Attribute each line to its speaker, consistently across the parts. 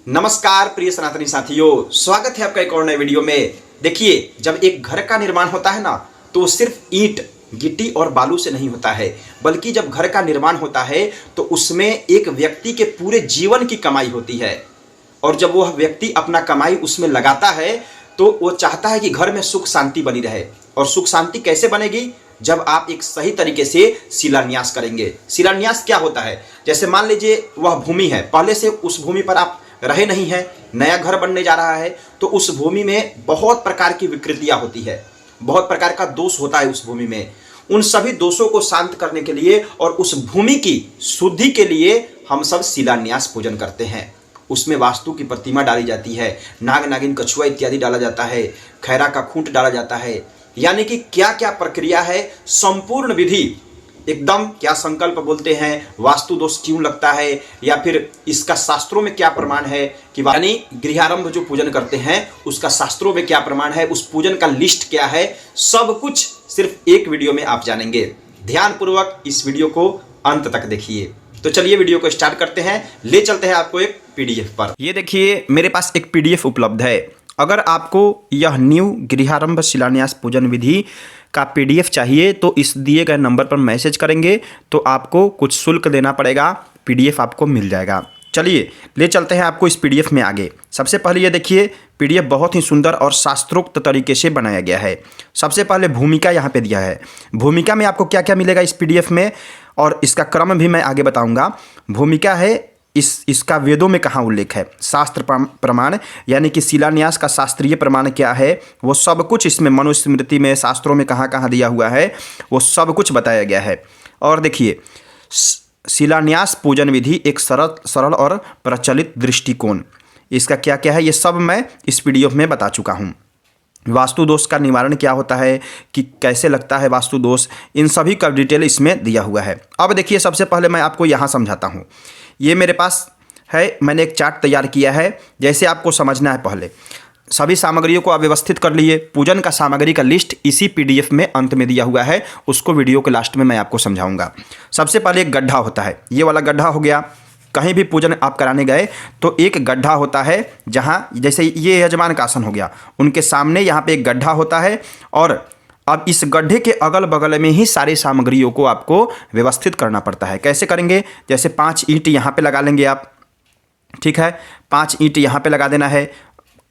Speaker 1: नमस्कार प्रिय सनातनी साथियों, स्वागत है आपका एक और नए वीडियो में। देखिए, जब एक घर का निर्माण होता है ना, तो वो सिर्फ ईंट गिट्टी और बालू से नहीं होता है, बल्कि जब घर का निर्माण होता है तो उसमें एक व्यक्ति के पूरे जीवन की कमाई होती है। और जब वह व्यक्ति अपना कमाई उसमें लगाता है तो वो चाहता है कि घर में सुख शांति बनी रहे। और सुख शांति कैसे बनेगी? जब आप एक सही तरीके से शिलान्यास करेंगे। शिलान्यास क्या होता है? जैसे मान लीजिए वह भूमि है, पहले से उस भूमि पर आप रहे नहीं हैं, नया घर बनने जा रहा है, तो उस भूमि में बहुत प्रकार की विकृतियां होती है, बहुत प्रकार का दोष होता है उस भूमि में। उन सभी दोषों को शांत करने के लिए और उस भूमि की शुद्धि के लिए हम सब शिलान्यास पूजन करते हैं। उसमें वास्तु की प्रतिमा डाली जाती है, नाग नागिन कछुआ इत्यादि डाला जाता है, खैरा का खूंट डाला जाता है। यानी कि क्या क्या प्रक्रिया है, संपूर्ण विधि एकदम, क्या संकल्प बोलते हैं, वास्तु दोष क्यों लगता है, या फिर इसका शास्त्रों में क्या प्रमाण है कि यानी गृहारंभ जो पूजन करते हैं उसका शास्त्रों में क्या प्रमाण है, उस पूजन का लिस्ट क्या है, सब कुछ सिर्फ एक वीडियो में आप जानेंगे। ध्यानपूर्वक इस वीडियो को अंत तक देखिए। तो चलिए वीडियो को स्टार्ट करते हैं, ले चलते हैं आपको एक पीडीएफ पर। ये देखिए, मेरे पास एक पीडीएफ उपलब्ध है। अगर आपको यह न्यू गृहारंभ शिलान्यास पूजन विधि का पीडीएफ चाहिए तो इस दिए गए नंबर पर मैसेज करेंगे तो आपको कुछ शुल्क देना पड़ेगा, पीडीएफ आपको मिल जाएगा। चलिए ले चलते हैं आपको इस पीडीएफ में आगे। सबसे पहले ये देखिए, पीडीएफ बहुत ही सुंदर और शास्त्रोक्त तरीके से बनाया गया है। सबसे पहले भूमिका यहाँ पे दिया है। भूमिका में आपको क्या क्या मिलेगा इस पीडीएफ में, और इसका क्रम भी मैं आगे बताऊँगा। भूमिका है, इसका वेदों में कहाँ उल्लेख है, शास्त्र प्रमाण यानी कि शिलान्यास का शास्त्रीय प्रमाण क्या है, वो सब कुछ इसमें मनुस्मृति में, शास्त्रों में कहाँ कहाँ दिया हुआ है, वो सब कुछ बताया गया है। और देखिए, शिलान्यास पूजन विधि एक सरल और प्रचलित दृष्टिकोण, इसका क्या क्या है ये सब मैं इस पीडीएफ में बता चुका हूँ। वास्तु दोष का निवारण क्या होता है, कि कैसे लगता है वास्तु दोष, इन सभी का डिटेल इसमें दिया हुआ है। अब देखिए, सबसे पहले मैं आपको यहाँ समझाता हूँ। ये मेरे पास है, मैंने एक चार्ट तैयार किया है। जैसे आपको समझना है, पहले सभी सामग्रियों को आप व्यवस्थित कर लिए। पूजन का सामग्री का लिस्ट इसी पीडीएफ में अंत में दिया हुआ है, उसको वीडियो के लास्ट में मैं आपको समझाऊंगा। सबसे पहले एक गड्ढा होता है, ये वाला गड्ढा हो गया। कहीं भी पूजन आप कराने गए तो एक गड्ढा होता है, जहाँ जैसे ये यजमान का आसन हो गया, उनके सामने यहाँ पे एक गड्ढा होता है। और अब इस गड्ढे के अगल बगल में ही सारी सामग्रियों को आपको व्यवस्थित करना पड़ता है। कैसे करेंगे? जैसे 5 ईंट यहाँ पे लगा लेंगे आप, ठीक है, 5 ईंट यहाँ पे लगा देना है।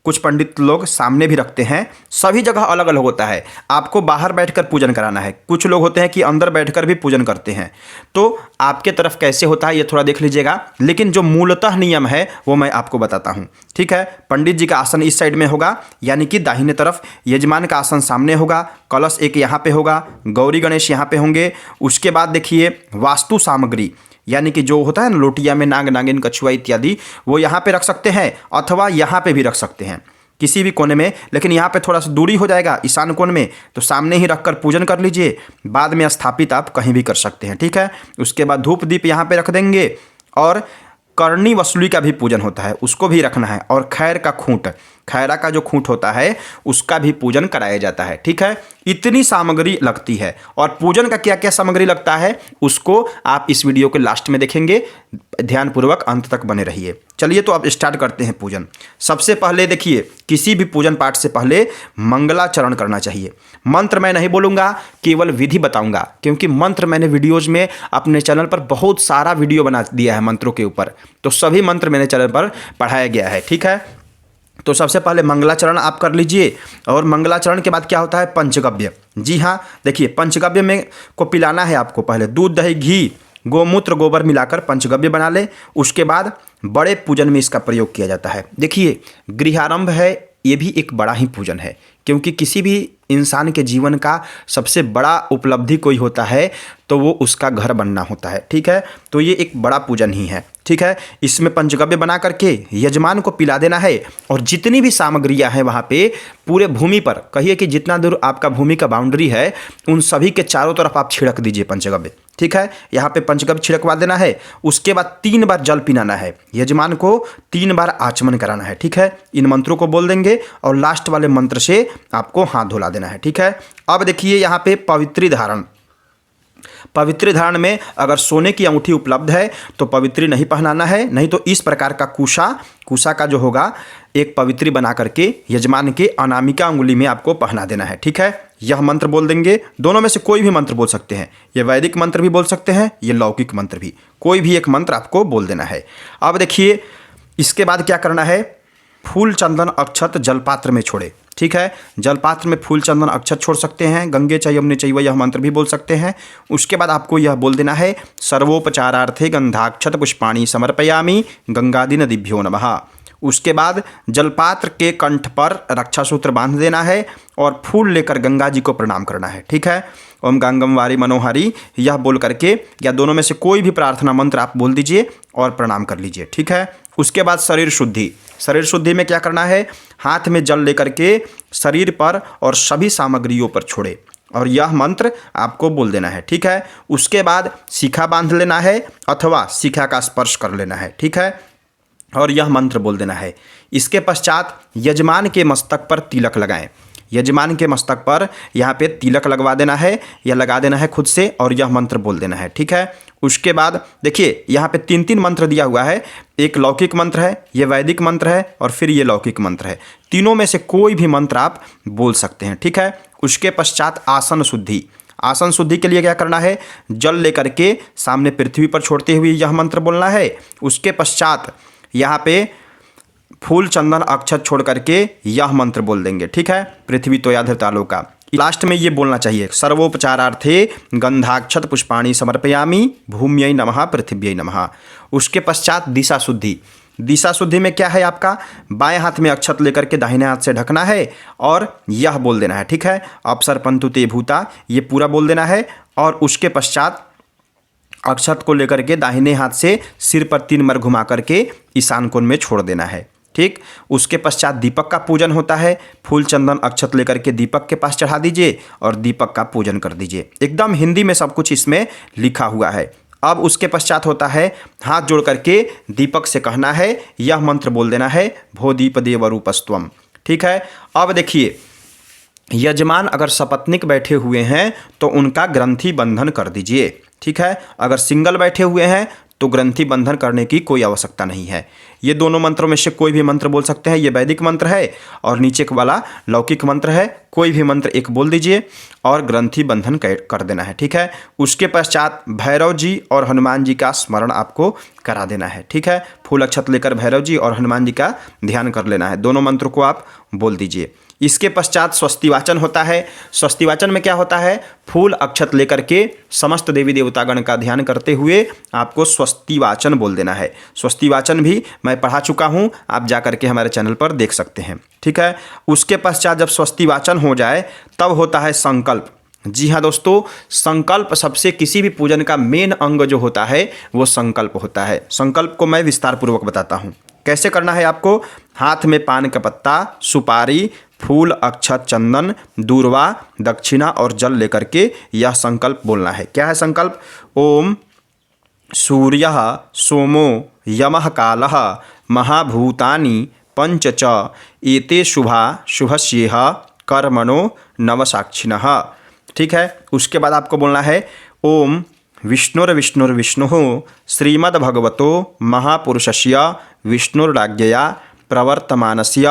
Speaker 1: कुछ पंडित लोग सामने भी रखते हैं, सभी जगह अलग अलग होता है। आपको बाहर बैठकर पूजन कराना है, कुछ लोग होते हैं कि अंदर बैठकर भी पूजन करते हैं। तो आपके तरफ कैसे होता है ये थोड़ा देख लीजिएगा, लेकिन जो मूलतः नियम है वो मैं आपको बताता हूँ, ठीक है। पंडित जी का आसन इस साइड में होगा, यानी कि दाहिने तरफ। यजमान का आसन सामने होगा, कलश एक यहाँ पे होगा, गौरी गणेश यहाँ पे होंगे। उसके बाद देखिए, वास्तु सामग्री यानी कि जो होता है ना लोटिया में नाग नागिन कछुआ इत्यादि, वो यहाँ पे रख सकते हैं अथवा यहाँ पे भी रख सकते हैं, किसी भी कोने में। लेकिन यहाँ पे थोड़ा सा दूरी हो जाएगा ईशान कोण में, तो सामने ही रखकर पूजन कर लीजिए। बाद में स्थापित आप कहीं भी कर सकते हैं, ठीक है। उसके बाद धूप दीप यहाँ पे रख देंगे। और करणी वसूली का भी पूजन होता है, उसको भी रखना है। और खैर का खूंट, खैरा का जो खूंट होता है उसका भी पूजन कराया जाता है, ठीक है। इतनी सामग्री लगती है। और पूजन का क्या क्या सामग्री लगता है उसको आप इस वीडियो के लास्ट में देखेंगे। ध्यानपूर्वक अंत तक बने रहिए। चलिए तो अब स्टार्ट करते हैं पूजन। सबसे पहले देखिए, किसी भी पूजन पाठ से पहले मंगलाचरण करना चाहिए। मंत्र मैं नहीं बोलूँगा, केवल विधि बताऊँगा, क्योंकि मंत्र मैंने वीडियोज़ में अपने चैनल पर बहुत सारा वीडियो बना दिया है मंत्रों के ऊपर, तो सभी मंत्र मेरे चैनल पर पढ़ाया गया है, ठीक है। तो सबसे पहले मंगलाचरण आप कर लीजिए। और मंगलाचरण के बाद क्या होता है? पंचगव्य। जी हाँ, देखिए, पंचगव्य में को पिलाना है आपको। पहले दूध दही घी गोमूत्र गोबर मिलाकर पंचगव्य बना ले। उसके बाद बड़े पूजन में इसका प्रयोग किया जाता है। देखिए, गृहारंभ है, ये भी एक बड़ा ही पूजन है, क्योंकि किसी भी इंसान के जीवन का सबसे बड़ा उपलब्धि कोई होता है तो वो उसका घर बनना होता है, ठीक है। तो ये एक बड़ा पूजन ही है, ठीक है। इसमें पंचगव्य बना करके यजमान को पिला देना है। और जितनी भी सामग्रियां हैं वहाँ पे पूरे भूमि पर, कहिए कि जितना दूर आपका भूमि का बाउंड्री है उन सभी के चारों तरफ आप छिड़क दीजिए पंचगव्य, ठीक है। यहाँ पे पंचगव्य छिड़कवा देना है। उसके बाद 3 बार जल पिलाना है, यजमान को 3 बार आचमन कराना है, ठीक है। इन मंत्रों को बोल देंगे और लास्ट वाले मंत्र से आपको हाथ धुला देना है, ठीक है। अब देखिए, यहाँ पे पवित्री धारण, पवित्री धारण में अगर सोने की अंगूठी उपलब्ध है तो पवित्री नहीं पहनाना है, नहीं तो इस प्रकार का कुशा का जो होगा एक पवित्री बना करके यजमान के अनामिका अंगुली में आपको पहना देना है। ठीक है, यह मंत्र बोल देंगे। दोनों में से कोई भी मंत्र बोल सकते हैं, ये वैदिक मंत्र भी बोल सकते हैं, ये लौकिक मंत्र भी, कोई भी एक मंत्र आपको बोल देना है। अब देखिए इसके बाद क्या करना है, फूल चंदन अक्षत जलपात्र में छोड़े। ठीक है, जलपात्र में फूल चंदन अक्षत छोड़ सकते हैं, गंगे च यमुने चैव यह मंत्र भी बोल सकते हैं। उसके बाद आपको यह बोल देना है, सर्वोपचारार्थे गंधाक्षत पुष्पाणि समर्पयामि गंगादि नदिभ्यो नमः। उसके बाद जलपात्र के कंठ पर रक्षा सूत्र बांध देना है और फूल लेकर गंगा जी को प्रणाम करना है। ठीक है, ओम गंगम वारी मनोहारी यह बोल करके या दोनों में से कोई भी प्रार्थना मंत्र आप बोल दीजिए और प्रणाम कर लीजिए। ठीक है, उसके बाद शरीर शुद्धि में क्या करना है, हाथ में जल लेकर के शरीर पर और सभी सामग्रियों पर छोड़े और यह मंत्र आपको बोल देना है। ठीक है, उसके बाद शिखा बांध लेना है अथवा शिखा का स्पर्श कर लेना है। ठीक है, और यह मंत्र बोल देना है। इसके पश्चात यजमान के मस्तक पर तिलक लगाएं। यजमान के मस्तक पर यहाँ पे तिलक लगवा देना है या लगा देना है खुद से और यह मंत्र बोल देना है। ठीक है, उसके बाद देखिए यहाँ पे 3 मंत्र दिया हुआ है, एक लौकिक मंत्र है, ये वैदिक मंत्र है और फिर ये लौकिक मंत्र है। तीनों में से कोई भी मंत्र आप बोल सकते हैं। ठीक है, उसके पश्चात आसन शुद्धि के लिए क्या करना है, जल लेकर के सामने पृथ्वी पर छोड़ते हुए यह मंत्र बोलना है। उसके पश्चात यहाँ पे फूल चंदन अक्षत छोड़ करके यह मंत्र बोल देंगे। ठीक है, पृथ्वी तोया धृतालो का लास्ट में ये बोलना चाहिए, सर्वोपचारार्थे गंधाक्षत पुष्पाणि समर्पयामि भूम्यै नमः पृथिव्यै नमः। उसके पश्चात दिशा शुद्धि में क्या है, आपका बाएं हाथ में अक्षत लेकर के दाहिने हाथ से ढकना है और यह बोल देना है। ठीक है, अपसर पंतु ते भूता ये पूरा बोल देना है और उसके पश्चात अक्षत को लेकर के दाहिने हाथ से सिर पर 3 बार घुमा करके ईशान कोण में छोड़ देना है। ठीक, उसके पश्चात दीपक का पूजन होता है, फूल चंदन अक्षत लेकर के दीपक के पास चढ़ा दीजिए और दीपक का पूजन कर दीजिए। एकदम हिंदी में सब कुछ इसमें लिखा हुआ है। अब उसके पश्चात होता है हाथ जोड़ करके दीपक से कहना है, यह मंत्र बोल देना है, भो दीप देव रूपस्त्वम। ठीक है, अब देखिए यजमान अगर सपत्निक बैठे हुए हैं तो उनका ग्रंथि बंधन कर दीजिए। ठीक है, अगर सिंगल बैठे हुए हैं तो ग्रंथि बंधन करने की कोई आवश्यकता नहीं है। ये दोनों मंत्रों में से कोई भी मंत्र बोल सकते हैं, ये वैदिक मंत्र है और नीचे वाला लौकिक मंत्र है। कोई भी मंत्र एक बोल दीजिए और ग्रंथि बंधन कर देना है। ठीक है, उसके पश्चात भैरव जी और हनुमान जी का स्मरण आपको करा देना है। ठीक है, फूल अक्षत लेकर भैरव जी और हनुमान जी का ध्यान कर लेना है। दोनों मंत्रों को आप बोल दीजिए। इसके पश्चात स्वस्ति वाचन होता है। स्वस्ति वाचन में क्या होता है, फूल अक्षत लेकर के समस्त देवी देवतागण का ध्यान करते हुए आपको स्वस्ति वाचन बोल देना है। स्वस्ति वाचन भी मैं पढ़ा चुका हूँ, आप जा करके हमारे चैनल पर देख सकते हैं। ठीक है, उसके पश्चात जब स्वस्ति वाचन हो जाए तब होता है संकल्प। जी हाँ दोस्तों, संकल्प सबसे किसी भी पूजन का मेन अंग जो होता है वो संकल्प होता है। संकल्प को मैं विस्तार पूर्वक बताता हूँ कैसे करना है। आपको हाथ में पान का पत्ता, सुपारी, फूल, अक्षत, चंदन, दूर्वा, दक्षिणा और जल लेकर के यह संकल्प बोलना है। क्या है संकल्प, ओम सूर्यः सोमो यमः कालः महाभूतानि पंच च एते शुभा शुभस्येह कर्मणो नवसाक्षिणः। ठीक है, उसके बाद आपको बोलना है, ओम विष्णुर्विष्णुर्विष्णुः श्रीमद्भगवतो महापुरुषस्य विष्णुराज्ञया प्रवर्तमानस्य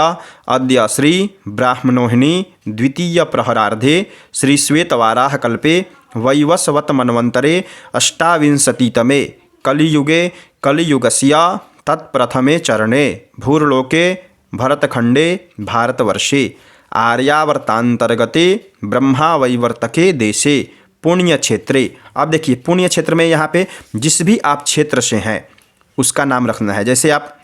Speaker 1: अद्य श्री ब्राह्मणोहिनी द्वितीय प्रहरार्धे श्री श्वेतवाराह कल्पे वैवस्वत मन्वन्तरे अष्टाविंशतितमे कलियुगे कलियुगस्य तत्प्रथमे चरणे भूर्लोके भरतखंडे भारतवर्षे आर्यावर्तांतर्गते ब्रह्मावैवर्तके देशे पुण्य क्षेत्रे। अब देखिए पुण्य क्षेत्र में यहाँ पे जिस भी आप क्षेत्र से हैं उसका नाम रखना है। जैसे आप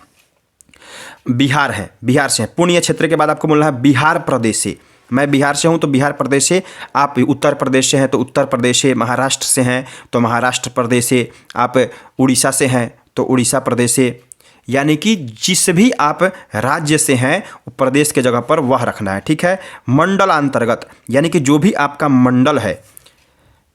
Speaker 1: बिहार है, बिहार से हैं, पुण्य क्षेत्र के बाद आपको बोलना है बिहार प्रदेश से। मैं बिहार से हूँ तो बिहार प्रदेश से, आप उत्तर प्रदेश से हैं तो उत्तर प्रदेश से, महाराष्ट्र से हैं तो महाराष्ट्र प्रदेश से, आप उड़ीसा से हैं तो उड़ीसा प्रदेश से। यानी कि जिस भी आप राज्य से हैं प्रदेश के जगह पर वह रखना है। ठीक है, मंडल अंतर्गत यानी कि जो भी आपका मंडल है,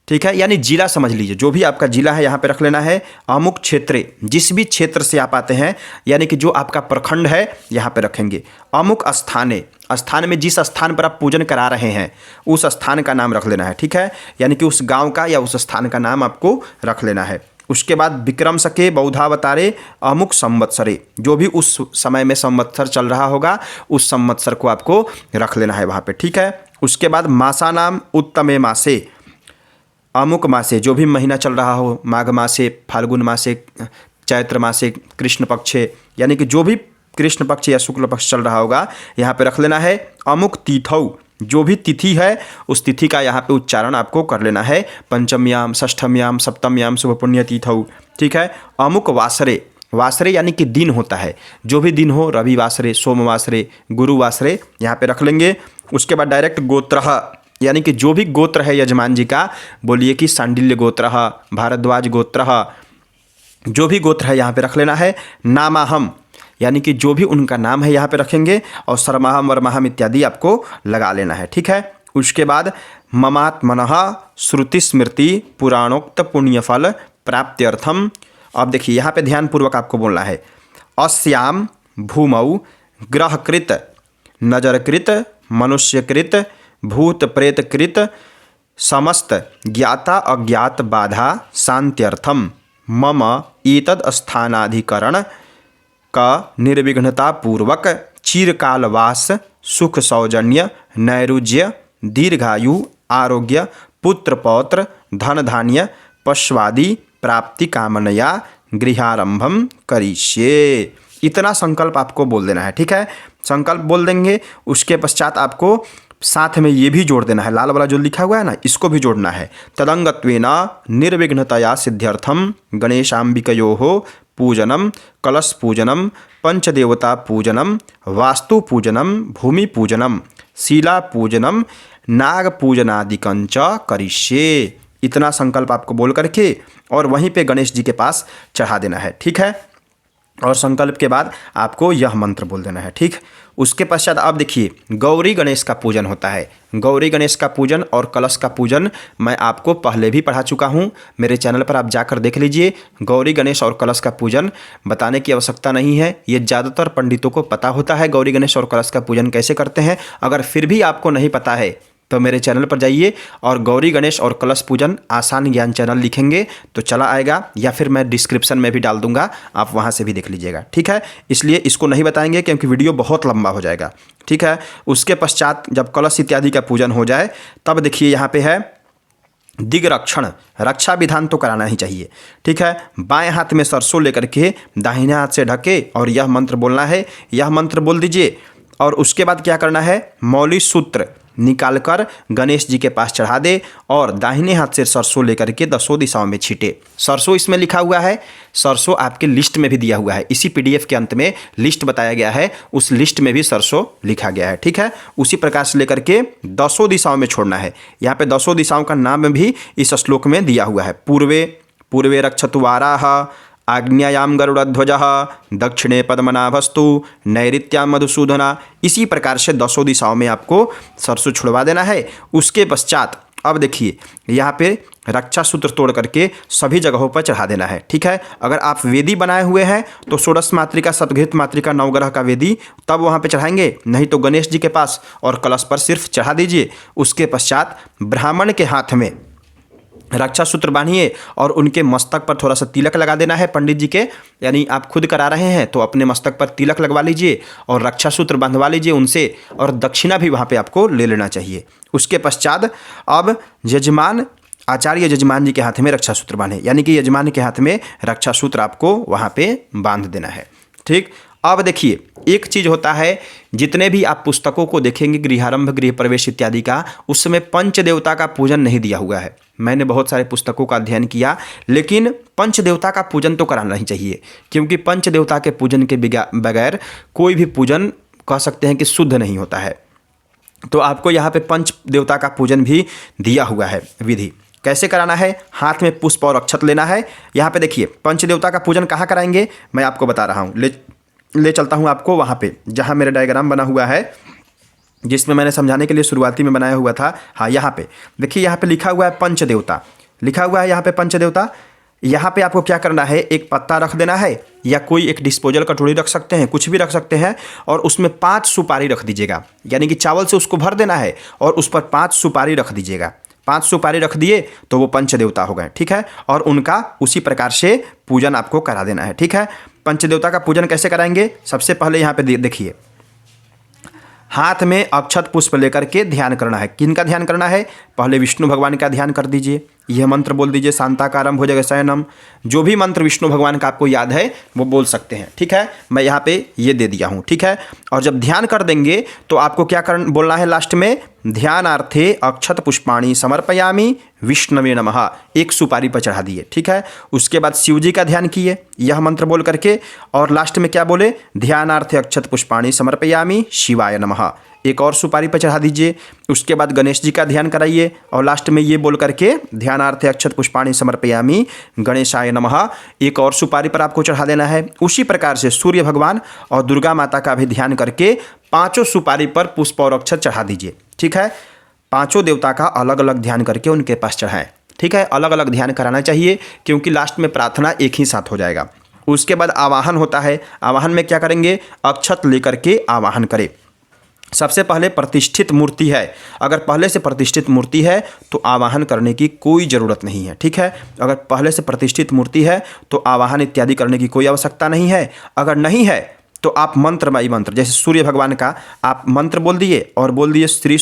Speaker 1: ठीक है, यानी जिला समझ लीजिए, जो भी आपका जिला है यहाँ पे रख लेना है। अमुक क्षेत्रे, जिस भी क्षेत्र से आप आते हैं, यानी कि जो आपका प्रखंड है यहाँ पे रखेंगे। अमुक स्थाने, स्थान में जिस स्थान पर आप पूजन करा रहे हैं उस स्थान का नाम रख लेना है। ठीक है, यानी कि उस गांव का या उस स्थान का नाम आपको रख लेना है। उसके बाद विक्रम सके बौद्धावतारे अमुक संवत्सरे, जो भी उस समय में संवत्सर चल रहा होगा उस संवत्सर को आपको रख लेना है वहाँ पे। ठीक है, उसके बाद मासा नाम उत्तमे मासे, अमुक मासे, जो भी महीना चल रहा हो, माघ मासे, फाल्गुन मासे, चैत्र मासे, कृष्ण पक्षे, यानी कि जो भी कृष्ण पक्ष या शुक्ल पक्ष चल रहा होगा यहाँ पे रख लेना है। अमुक तिथौ, जो भी तिथि है उस तिथि का यहाँ पे उच्चारण आपको कर लेना है। पंचम्याम, षष्ठम्याम, सप्तम्याम शुभ पुण्य तिथौ। ठीक है, अमुक वासरे, वासरे यानी कि दिन होता है, जो भी दिन हो, रवि वासरे, सोम वासरे, गुरु वासरे यहाँ पे रख लेंगे। उसके बाद डायरेक्ट गोत्रः, यानी कि जो भी गोत्र है यजमान जी का, बोलिए कि सांडिल्य गोत्रः, भारद्वाज गोत्रः, जो भी गोत्र है यहाँ पे रख लेना है। नामाहम, यानी कि जो भी उनका नाम है यहाँ पे रखेंगे, और सरमाहम वर्माहम इत्यादि आपको लगा लेना है। ठीक है, उसके बाद ममात्मनः श्रुति स्मृति पुराणोक्त पुण्यफल प्राप्त्यर्थम। अब देखिए यहाँ पे ध्यानपूर्वक आपको बोलना है। अस्याम भूमौ ग्रहकृत नजरकृत मनुष्यकृत भूत प्रेतकृत समस्त ज्ञाता अज्ञात बाधा शांत्यर्थम मम एतद स्थानाधिकरण का निर्विघ्नता पूर्वक चिरकालवास सुख सौजन्य नैरुज्य दीर्घायु आरोग्य पुत्र पौत्र धन धान्य पश्वादि प्राप्ति कामनया गृहारंभम करिष्ये। इतना संकल्प आपको बोल देना है। ठीक है, संकल्प बोल देंगे, उसके पश्चात आपको साथ में ये भी जोड़ देना है, लाल वाला जो लिखा हुआ है ना, इसको भी जोड़ना है। तदंगत्वेन निर्विघ्नतया सिद्ध्यर्थम गणेशाम्बिकयोः पूजनम कलश पूजनम पंचदेवता पूजनम वास्तु पूजनम भूमि पूजनम शिला पूजनम नाग पूजनादिकं च करिष्ये। इतना संकल्प आपको बोल करके और वहीं पे गणेश जी के पास चढ़ा देना है। ठीक है, और संकल्प के बाद आपको यह मंत्र बोल देना है। ठीक, उसके पश्चात अब देखिए गौरी गणेश का पूजन होता है। गौरी गणेश का पूजन और कलश का पूजन मैं आपको पहले भी पढ़ा चुका हूँ, मेरे चैनल पर आप जाकर देख लीजिए। गौरी गणेश और कलश का पूजन बताने की आवश्यकता नहीं है, ये ज़्यादातर पंडितों को पता होता है गौरी गणेश और कलश का पूजन कैसे करते हैं। अगर फिर भी आपको नहीं पता है तो मेरे चैनल पर जाइए और गौरी गणेश और कलश पूजन आसान ज्ञान चैनल लिखेंगे तो चला आएगा, या फिर मैं डिस्क्रिप्शन में भी डाल दूंगा, आप वहां से भी देख लीजिएगा। ठीक है, इसलिए इसको नहीं बताएंगे क्योंकि वीडियो बहुत लंबा हो जाएगा। ठीक है, उसके पश्चात जब कलश इत्यादि का पूजन हो जाए तब देखिए यहाँ पे है दिग्रक्षण, रक्षा विधान तो कराना ही चाहिए। ठीक है, बाएं हाथ में सरसों लेकर के दाहिने हाथ से ढके और यह मंत्र बोलना है। यह मंत्र बोल दीजिए और उसके बाद क्या करना है, मौली सूत्र निकालकर गणेश जी के पास चढ़ा दे और दाहिने हाथ से सरसों लेकर के 10 दिशाओं में छीटे। सरसों इसमें लिखा हुआ है, सरसों आपके लिस्ट में भी दिया हुआ है, इसी पीडीएफ के अंत में लिस्ट बताया गया है, उस लिस्ट में भी सरसों लिखा गया है। ठीक है, उसी प्रकार से लेकर के 10 दिशाओं में छोड़ना है। यहाँ पे 10 दिशाओं का नाम भी इस श्लोक में दिया हुआ है। पूर्वे रक्षतु वाराह, आग्नेयाम गरुड़ध्वजः, दक्षिणे पद्मनाभस्तु, नैऋत्याम मधुसूदना। इसी प्रकार से 10 दिशाओं में आपको सरसों छुड़वा देना है। उसके पश्चात अब देखिए यहाँ पे रक्षा सूत्र तोड़ करके सभी जगहों पर चढ़ा देना है। ठीक है, अगर आप वेदी बनाए हुए हैं तो षोडश मातृका सतघृत मातृका नवग्रह का वेदी तब वहाँ पे चढ़ाएंगे, नहीं तो गणेश जी के पास और कलश पर सिर्फ चढ़ा दीजिए। उसके पश्चात ब्राह्मण के हाथ में रक्षा सूत्र बांधिए और उनके मस्तक पर थोड़ा सा तिलक लगा देना है पंडित जी के, यानी आप खुद करा रहे हैं तो अपने मस्तक पर तिलक लगवा लीजिए और रक्षा सूत्र बांधवा लीजिए उनसे, और दक्षिणा भी वहाँ पे आपको ले लेना चाहिए। उसके पश्चात अब यजमान आचार्य यजमान जी के हाथ में रक्षा सूत्र बांधे, यानी कि यजमान के हाथ में रक्षा सूत्र आपको वहाँ पे बांध देना है। ठीक, अब देखिए एक चीज़ होता है, जितने भी आप पुस्तकों को देखेंगे गृहारंभ गृह प्रवेश इत्यादि का, उस समय पंच देवता का पूजन नहीं दिया हुआ है। मैंने बहुत सारे पुस्तकों का अध्ययन किया, लेकिन पंच देवता का पूजन तो कराना ही चाहिए, क्योंकि पंच देवता के पूजन के बगैर कोई भी पूजन कह सकते हैं कि शुद्ध नहीं होता है। तो आपको यहाँ पे पंच देवता का पूजन भी दिया हुआ है। विधि कैसे कराना है, हाथ में पुष्प और अक्षत लेना है। यहाँ पे देखिए पंच देवता का पूजन कहाँ कराएंगे मैं आपको बता रहा हूँ, ले चलता हूँ आपको वहाँ पे जहाँ मेरा डायग्राम बना हुआ है, जिसमें मैंने समझाने के लिए शुरुआती में बनाया हुआ था। हाँ, यहाँ पे देखिए, यहाँ पे लिखा हुआ है पंच देवता। लिखा हुआ है यहाँ पे पंचदेवता। यहाँ पे आपको क्या करना है, एक पत्ता रख देना है या कोई एक डिस्पोजल कटोरी रख सकते हैं, कुछ भी रख सकते हैं, और उसमें 5 सुपारी रख दीजिएगा। यानी कि चावल से उसको भर देना है और उस पर 5 सुपारी रख दीजिएगा। 5 सुपारी रख दिए तो वो पंचदेवता हो गए, ठीक है। और उनका उसी प्रकार से पूजन आपको करा देना है, ठीक है। पंचदेवता का पूजन कैसे कराएंगे, सबसे पहले यहाँ पे देखिए, हाथ में अक्षत पुष्प लेकर के ध्यान करना है। किन का ध्यान करना है, पहले विष्णु भगवान का ध्यान कर दीजिए। यह मंत्र बोल दीजिए, शांताकारं भुजगशयनम। जो भी मंत्र विष्णु भगवान का आपको याद है वो बोल सकते हैं, ठीक है। मैं यहाँ पे ये दे दिया हूँ, ठीक है। और जब ध्यान कर देंगे तो आपको क्या बोलना है लास्ट में, ध्यानार्थे अक्षत पुष्पाणि समर्पयामि विष्णवे नमः। एक सुपारी पर चढ़ा दिए, ठीक है। उसके बाद शिव जी का ध्यान किए यह मंत्र बोल करके, और लास्ट में क्या बोले, ध्यानार्थे अक्षत पुष्पाणि समर्पयामि शिवाय नमः। एक और सुपारी पर चढ़ा दीजिए। उसके बाद गणेश जी का ध्यान कराइए और लास्ट में ये बोल करके ध्यानार्थे अक्षत पुष्पाणि समर्पयामि गणेशाय नमः। एक और सुपारी पर आपको चढ़ा देना है। उसी प्रकार से सूर्य भगवान और दुर्गा माता का भी ध्यान करके 5 सुपारी पर पुष्प और अक्षत चढ़ा दीजिए, ठीक है। 5 देवता का अलग अलग ध्यान करके उनके पास चढ़ाएं, ठीक है। अलग अलग ध्यान कराना चाहिए क्योंकि लास्ट में प्रार्थना एक ही साथ हो जाएगा। उसके बाद आवाहन होता है। आवाहन में क्या करेंगे, अक्षत लेकर के आवाहन करें। सबसे पहले प्रतिष्ठित मूर्ति है, अगर पहले से प्रतिष्ठित मूर्ति है तो आवाहन करने की कोई ज़रूरत नहीं है, ठीक है। अगर पहले से प्रतिष्ठित मूर्ति है तो आवाहन इत्यादि करने की कोई आवश्यकता नहीं है। अगर नहीं है तो आप मंत्रमयी मंत्र, जैसे सूर्य भगवान का आप मंत्र बोल दिए और बोल दिए श्री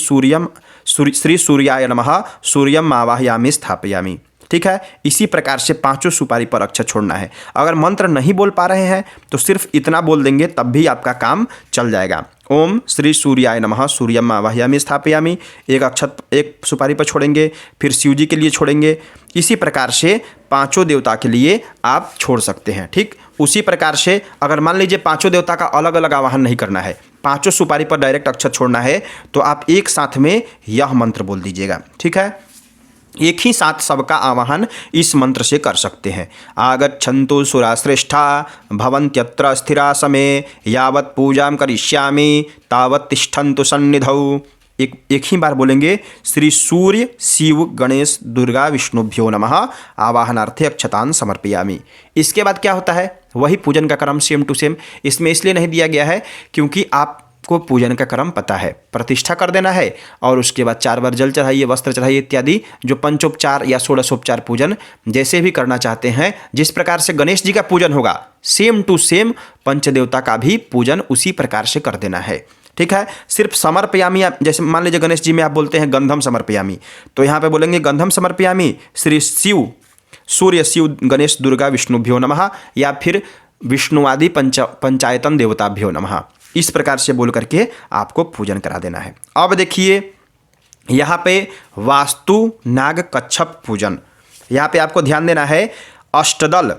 Speaker 1: सूर्याय नमः सूर्यम आवाहयामि स्थापयामि, ठीक है। इसी प्रकार से 5 सुपारी पर अक्षत छोड़ना है। अगर मंत्र नहीं बोल पा रहे हैं तो सिर्फ इतना बोल देंगे तब भी आपका काम चल जाएगा। ओम श्री सूर्याय नमः सूर्यम आवाहयामि स्थापयामि, एक अक्षत एक सुपारी पर छोड़ेंगे, फिर शिव जी के लिए छोड़ेंगे। इसी प्रकार से 5 देवता के लिए आप छोड़ सकते हैं, ठीक। उसी प्रकार से अगर मान लीजिए 5 देवता का अलग अलग आवाहन नहीं करना है, 5 सुपारी पर डायरेक्ट अक्षत छोड़ना है, तो आप एक साथ में यह मंत्र बोल दीजिएगा, ठीक है। एक ही साथ सबका आवाहन इस मंत्र से कर सकते हैं। आगच्छन्तु सुराश्रेष्ठा भवन्त्यत्र स्थिरा समे यावत् पूजां करिष्यामि तावत् तिष्ठन्तु सन्निधौ। एक ही बार बोलेंगे, श्री सूर्य शिव गणेश दुर्गा विष्णुभ्यो नमः आवाहनार्थे अक्षतान समर्पयामि। इसके बाद क्या होता है, वही पूजन का क्रम सेम टू सेम। इसमें इसलिए नहीं दिया गया है क्योंकि आपको पूजन का क्रम पता है। प्रतिष्ठा कर देना है और उसके बाद 4 बार जल चढ़ाइए, वस्त्र चढ़ाइए इत्यादि, जो पंचोपचार या 16 पूजन जैसे भी करना चाहते हैं। जिस प्रकार से गणेश जी का पूजन होगा सेम टू सेम पंचदेवता का भी पूजन उसी प्रकार से कर देना है, ठीक है। सिर्फ समर्पयामि, आप जैसे मान लीजिए गणेश जी में आप बोलते हैं गंधम समर्पयामि, तो यहाँ पे बोलेंगे गंधम समर्पयामि श्री शिव सूर्य शिव गणेश दुर्गा विष्णुभ्यो नमः, या फिर विष्णुआदि पंचायतन देवताभ्यो नमः। इस प्रकार से बोल करके आपको पूजन करा देना है। अब देखिए यहाँ पे वास्तु नाग कच्छप पूजन, यहाँ पे आपको ध्यान देना है। अष्टदल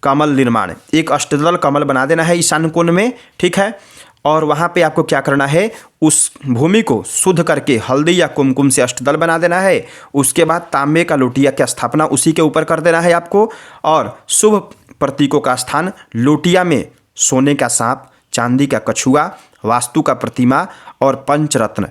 Speaker 1: कमल निर्माण, एक अष्टदल कमल बना देना है ईशान कोण में, ठीक है। और वहाँ पे आपको क्या करना है, उस भूमि को शुद्ध करके हल्दी या कुमकुम से अष्टदल बना देना है। उसके बाद तांबे का लोटिया की स्थापना उसी के ऊपर कर देना है आपको, और शुभ प्रतीकों का स्थान लोटिया में सोने का सांप, चांदी का कछुआ, वास्तु का प्रतिमा और पंचरत्न